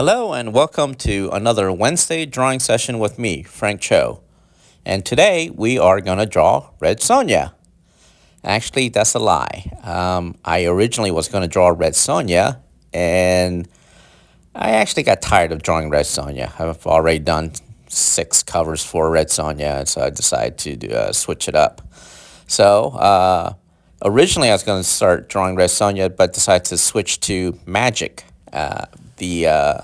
Hello and welcome to another Wednesday drawing session with me, Frank Cho. And today we are going to draw Red Sonja. Actually, that's a lie. I originally was going to draw Red Sonja, and I actually got tired of drawing Red Sonja. I've already done 6 covers for Red Sonja, so I decided to switch it up. So originally I was going to start drawing Red Sonja, but decided to switch to Magik, the uh,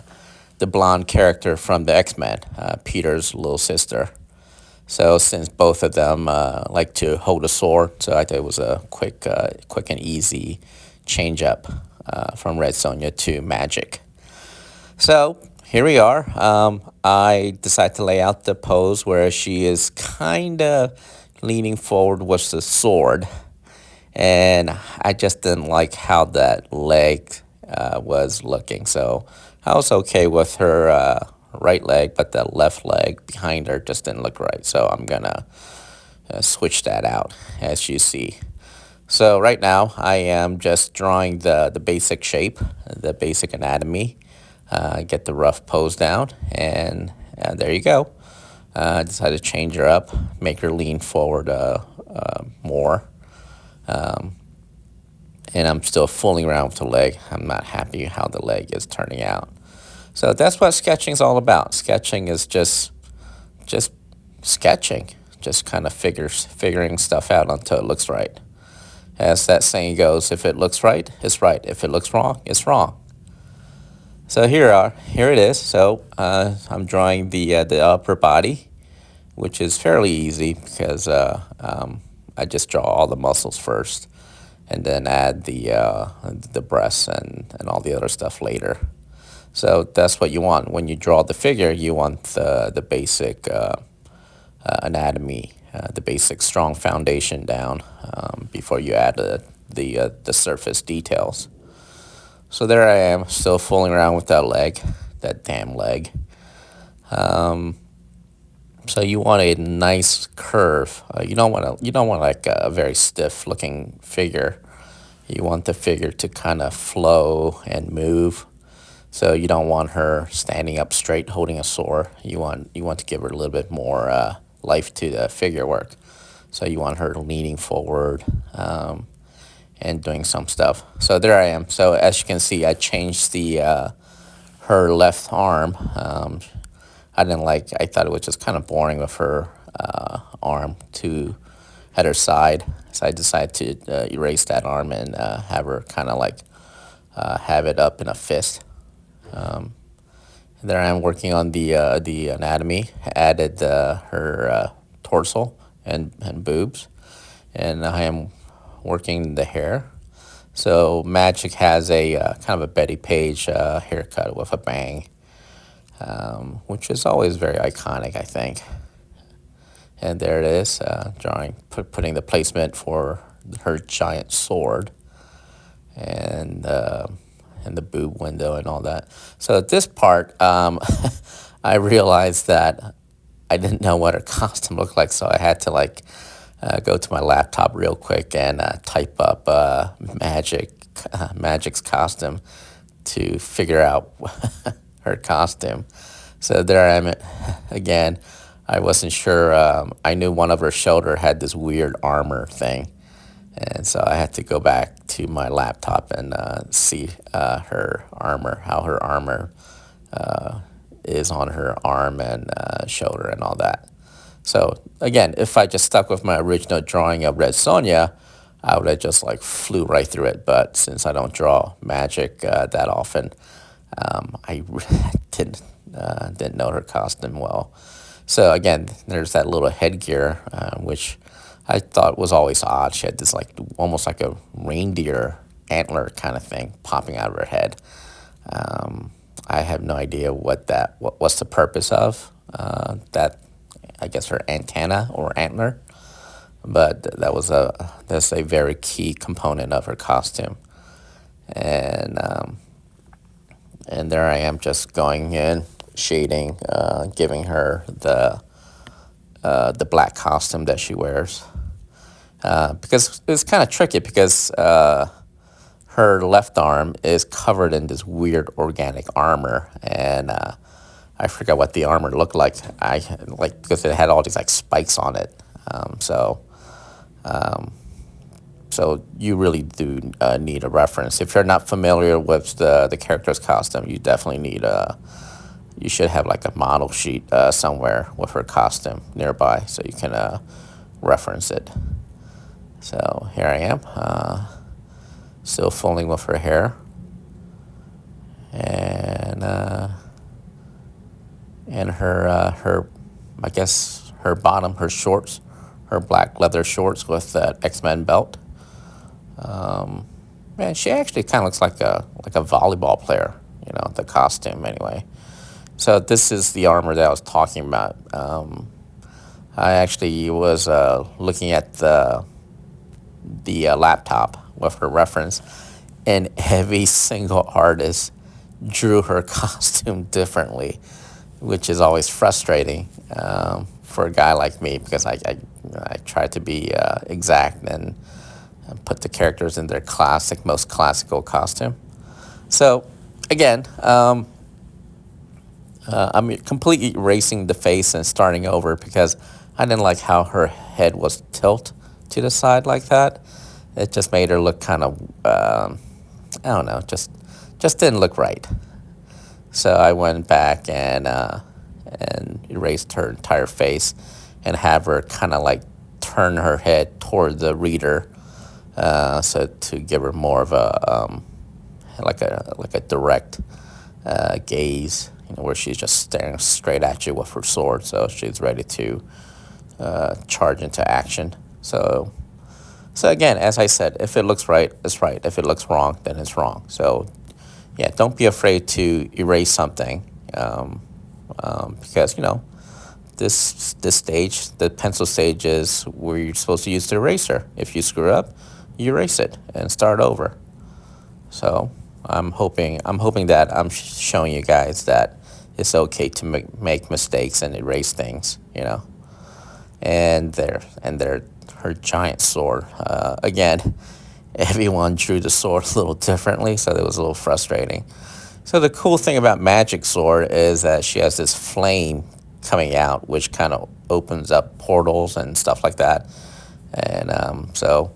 the blonde character from the X-Men, Peter's little sister. So since both of them like to hold a sword, so I thought it was a quick and easy change up from Red Sonja to Magik. So here we are. I decided to lay out the pose where she is kind of leaning forward with the sword, and I just didn't like how that leg was looking. So I was okay with her right leg, but the left leg behind her just didn't look right. So I'm gonna switch that out, as you see. So right now I am just drawing the basic shape, the basic anatomy. Get the rough pose down, and there you go. I decided to change her up, make her lean forward more. And I'm still fooling around with the leg. I'm not happy how the leg is turning out. So that's what sketching is all about. Sketching is just sketching, just kind of figuring stuff out until it looks right. As that saying goes, if it looks right, it's right. If it looks wrong, it's wrong. So here it is. So I'm drawing the upper body, which is fairly easy because I just draw all the muscles first, and then add the breasts and all the other stuff later. So that's what you want when you draw the figure. You want the basic anatomy, the basic strong foundation down before you add the surface details. So there I am, still fooling around with that damn leg. So you want a nice curve. You don't want like a very stiff looking figure. You want the figure to kind of flow and move. So you don't want her standing up straight holding a sword. You want to give her a little bit more life to the figure work. So you want her leaning forward and doing some stuff. So there I am. So as you can see, I changed the her left arm. I thought it was just kind of boring with her arm at her side. So I decided to erase that arm and have her kind of like have it up in a fist. There I am working on the anatomy. Added her torso and boobs, and I am working the hair. So Magik has a kind of a Betty Page haircut with a bang, which is always very iconic, I think. And there it is, putting the placement for her giant sword, and the boob window and all that. So at this part, I realized that I didn't know what her costume looked like, so I had to go to my laptop real quick and type up Magik's costume to figure out her costume. So there I am again. I wasn't sure. I knew one of her shoulder had this weird armor thing, and so I had to go back to my laptop and see her armor, how her armor is on her arm and shoulder and all that. So again, if I just stuck with my original drawing of Red Sonja, I would have just flew right through it. But since I don't draw Magik that often, I didn't know her costume well. So again, there's that little headgear, which I thought was always odd. She had this almost like a reindeer antler kind of thing popping out of her head. I have no idea what's the purpose of that. I guess her antenna or antler, but that's a very key component of her costume. And there I am, just going in, shading, giving her the black costume that she wears. Because it's kind of tricky because her left arm is covered in this weird organic armor, and I forgot what the armor looked like. I like because it had all these like spikes on it. So you really do need a reference. If you're not familiar with the character's costume, you definitely need you should have like a model sheet somewhere with her costume nearby so you can reference it. So here I am, still fooling with her hair, and her I guess her bottom, her shorts, her black leather shorts with that X-Men belt. Man, she actually kind of looks like a volleyball player, the costume anyway. So this is the armor that I was talking about. I actually was looking at the laptop with her reference, and every single artist drew her costume differently, which is always frustrating for a guy like me because I try to be exact and put the characters in their most classical costume. So again, I'm completely erasing the face and starting over because I didn't like how her head was tilt to the side like that. It just made her look kind of, I don't know, just didn't look right. So I went back and erased her entire face and have her kind of like turn her head toward the reader, so to give her more of a like a direct gaze, where she's just staring straight at you with her sword. So she's ready to charge into action. So again, as I said, if it looks right, it's right. If it looks wrong, then it's wrong. So yeah, don't be afraid to erase something, because this stage, the pencil stage, is where you're supposed to use the eraser. If you screw up, you erase it and start over. So I'm hoping that I'm showing you guys that it's okay to make mistakes and erase things, And her giant sword. Again, everyone drew the sword a little differently, so it was a little frustrating. So the cool thing about Magik's sword is that she has this flame coming out, which kind of opens up portals and stuff like that. And so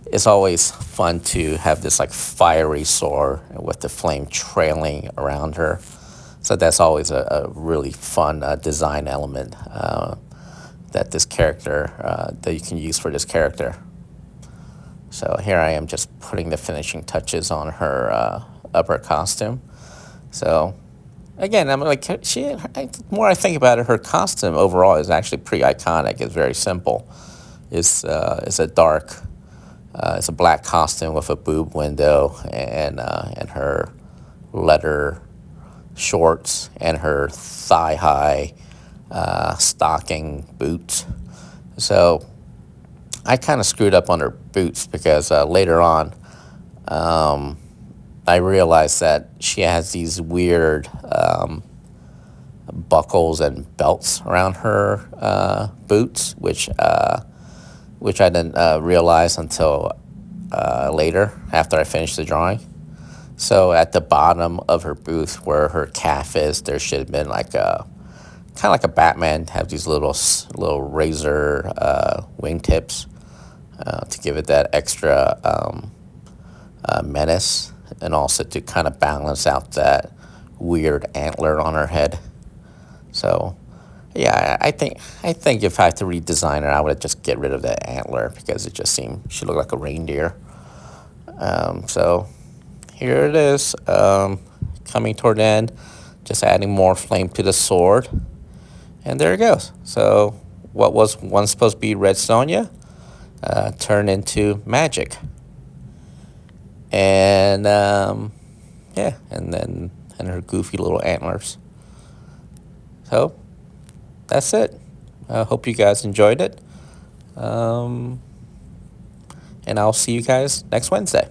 it's always fun to have this like fiery sword with the flame trailing around her. So that's always a really fun design element that this character, that you can use for this character. So here I am just putting the finishing touches on her upper costume. So again, I'm like, the more I think about it, her costume overall is actually pretty iconic. It's very simple. It's a dark, it's a black costume with a boob window and her leather shorts and her thigh-high stocking boots. So I kind of screwed up on her boots because later on I realized that she has these weird buckles and belts around her boots, which I didn't realize until later after I finished the drawing. So at the bottom of her boot where her calf is, there should have been like a kind of like a Batman, have these little razor wingtips to give it that extra menace, and also to kind of balance out that weird antler on her head. So yeah, I think if I had to redesign her, I would just get rid of that antler because it just seemed she looked like a reindeer. So here it is, coming toward the end, just adding more flame to the sword, and there it goes. So what was once supposed to be Red Sonja turned into Magik, and yeah, and her goofy little antlers. So that's it. I hope you guys enjoyed it. And I'll see you guys next Wednesday.